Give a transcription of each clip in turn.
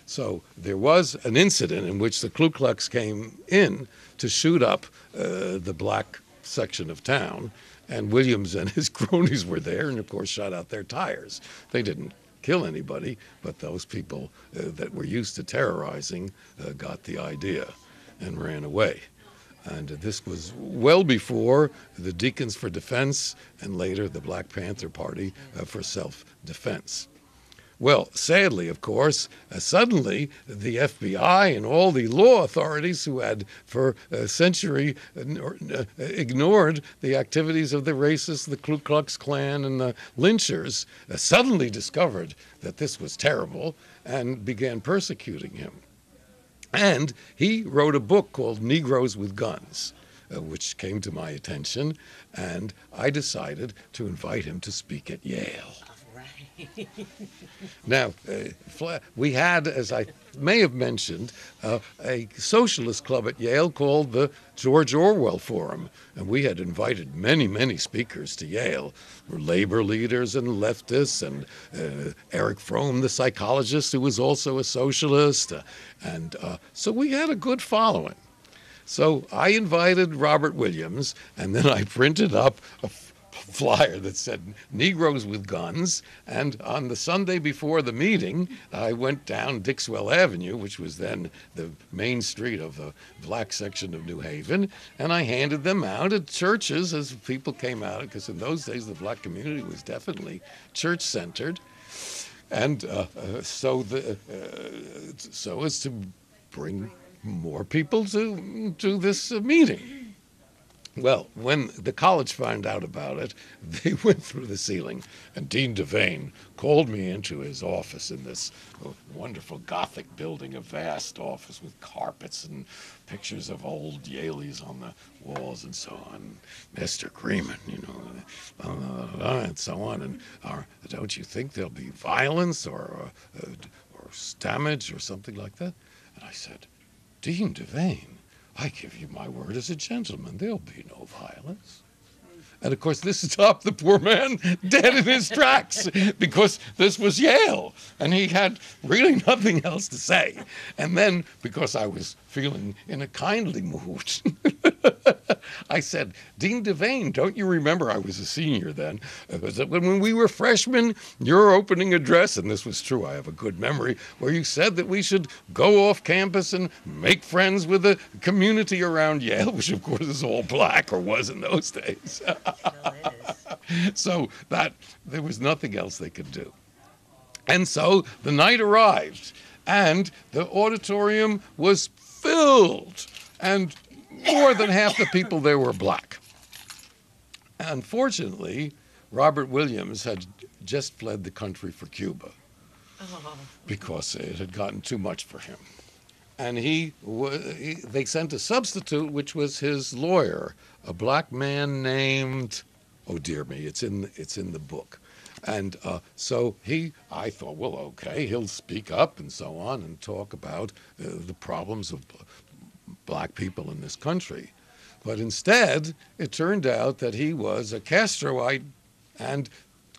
So there was an incident in which the Ku Klux came in to shoot up the black section of town, and Williams and his cronies were there and, of course, shot out their tires. They didn't kill anybody, but those people that were used to terrorizing got the idea and ran away. And this was well before the Deacons for Defense and later the Black Panther Party for self-defense. Well, sadly, of course, suddenly the FBI and all the law authorities who had for a century ignored the activities of the racists, the Ku Klux Klan, and the lynchers, suddenly discovered that this was terrible and began persecuting him. And he wrote a book called Negroes with Guns, which came to my attention, and I decided to invite him to speak at Yale. Now, we had, as I may have mentioned, a socialist club at Yale called the George Orwell Forum, and we had invited many, many speakers to Yale, labor leaders and leftists, and Eric Fromm, the psychologist, who was also a socialist, and so we had a good following. So I invited Robert Williams, and then I printed up a flyer that said Negroes with Guns, and on the Sunday before the meeting, I went down Dixwell Avenue, which was then the main street of the black section of New Haven, and I handed them out at churches as people came out, because in those days the black community was definitely church-centered, and so as to bring more people to this meeting. Well, when the college found out about it, they went through the ceiling, and Dean Devane called me into his office in this wonderful Gothic building, a vast office with carpets and pictures of old Yaleys on the walls and so on. Mr. Greeman, and so on. And don't you think there'll be violence or damage or something like that? And I said, Dean Devane, I give you my word as a gentleman, there'll be no violence. And of course, this stopped the poor man dead in his tracks, because this was Yale, and he had really nothing else to say. And then, because I was feeling in a kindly mood, I said, Dean Devane, don't you remember, I was a senior then, when we were freshmen, your opening address, and this was true, I have a good memory, where you said that we should go off campus and make friends with the community around Yale, which of course is all black, or was in those days. So that there was nothing else they could do. And so the night arrived, and the auditorium was filled, and more than half the people there were black. Unfortunately, Robert Williams had just fled the country for Cuba because it had gotten too much for him. And they sent a substitute, which was his lawyer, a black man named, oh dear me, it's in the book. And so I thought, well, okay, he'll speak up and so on and talk about the problems of black people in this country. But instead, it turned out that he was a Castroite and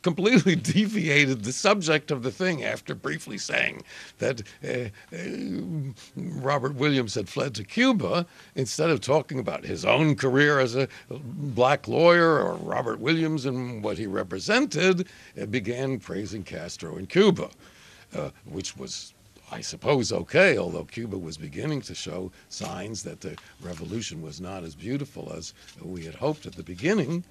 completely deviated the subject of the thing after briefly saying that Robert Williams had fled to Cuba. Instead of talking about his own career as a black lawyer or Robert Williams and what he represented, it began praising Castro in Cuba, which was, I suppose, okay, although Cuba was beginning to show signs that the revolution was not as beautiful as we had hoped at the beginning.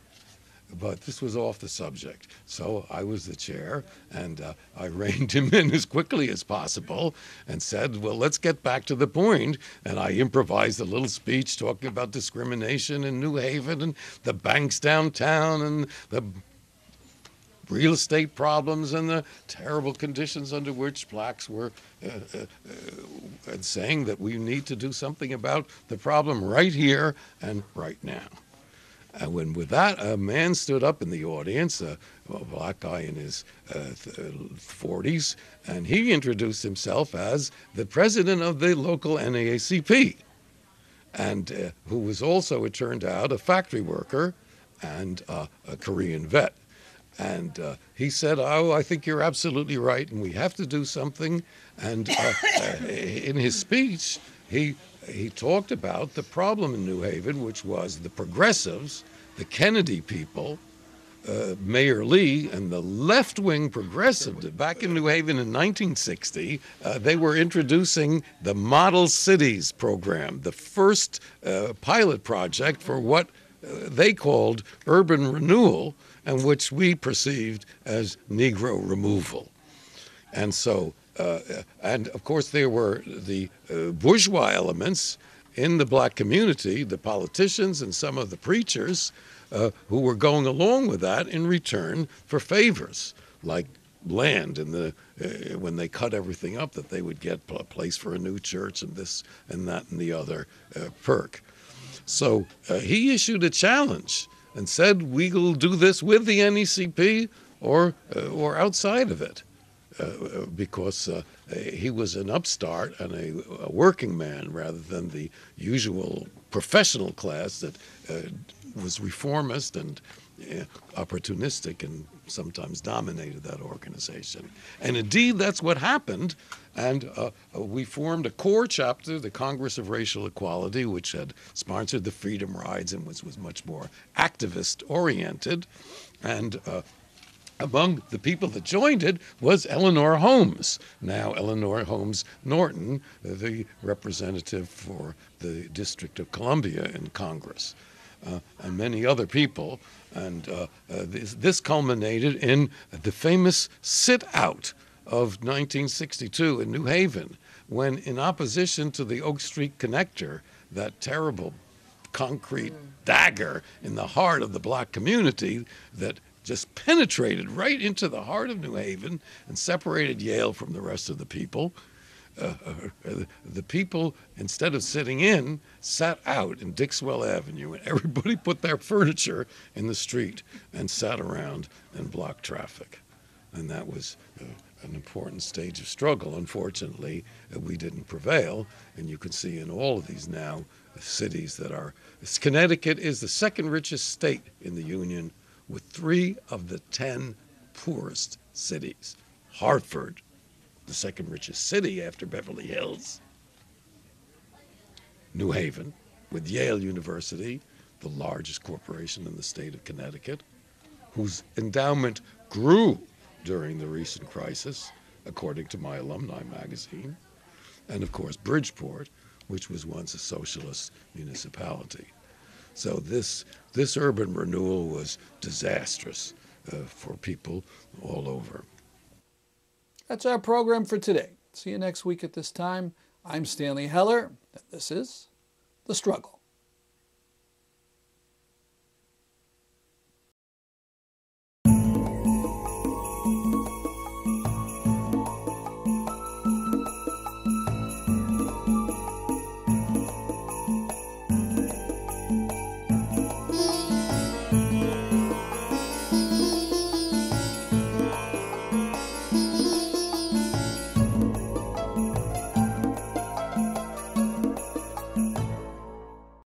But this was off the subject. So I was the chair, and I reined him in as quickly as possible and said, well, let's get back to the point. And I improvised a little speech talking about discrimination in New Haven and the banks downtown and the real estate problems and the terrible conditions under which blacks were, and saying that we need to do something about the problem right here and right now. And when with that, a man stood up in the audience, a black guy in his 40s, and he introduced himself as the president of the local NAACP, and who was also, it turned out, a factory worker and a Korean vet. And he said, oh, I think you're absolutely right, and we have to do something. And in his speech, he talked about the problem in New Haven, which was the progressives, the Kennedy people, Mayor Lee, and the left-wing progressives. Back in New Haven in 1960, they were introducing the Model Cities program, the first pilot project for what they called urban renewal, and which we perceived as Negro removal. And so, and of course, there were the bourgeois elements in the black community, the politicians and some of the preachers who were going along with that in return for favors, like land in the when they cut everything up, that they would get a place for a new church and this and that and the other perk. So he issued a challenge and said, we will do this with the NECP or outside of it, because he was an upstart and a working man rather than the usual professional class that was reformist and opportunistic and sometimes dominated that organization. And indeed, that's what happened. And we formed a core chapter, the Congress of Racial Equality, which had sponsored the Freedom Rides and was much more activist-oriented. And among the people that joined it was Eleanor Holmes, now Eleanor Holmes Norton, the representative for the District of Columbia in Congress, and many other people. And this culminated in the famous sit-out of 1962 in New Haven, when, in opposition to the Oak Street Connector, that terrible concrete dagger in the heart of the black community that just penetrated right into the heart of New Haven and separated Yale from the rest of the people, the people, instead of sitting in, sat out in Dixwell Avenue, and everybody put their furniture in the street and sat around and blocked traffic. And that was an important stage of struggle. Unfortunately, we didn't prevail, and you can see in all of these now cities that are... Connecticut is the second richest state in the Union, with 3 of the 10 poorest cities. Hartford, the second richest city after Beverly Hills. New Haven, with Yale University, the largest corporation in the state of Connecticut, whose endowment grew during the recent crisis, according to my alumni magazine. And of course, Bridgeport, which was once a socialist municipality. So this urban renewal was disastrous for people all over. That's our program for today. See you next week at this time. I'm Stanley Heller, and this is The Struggle.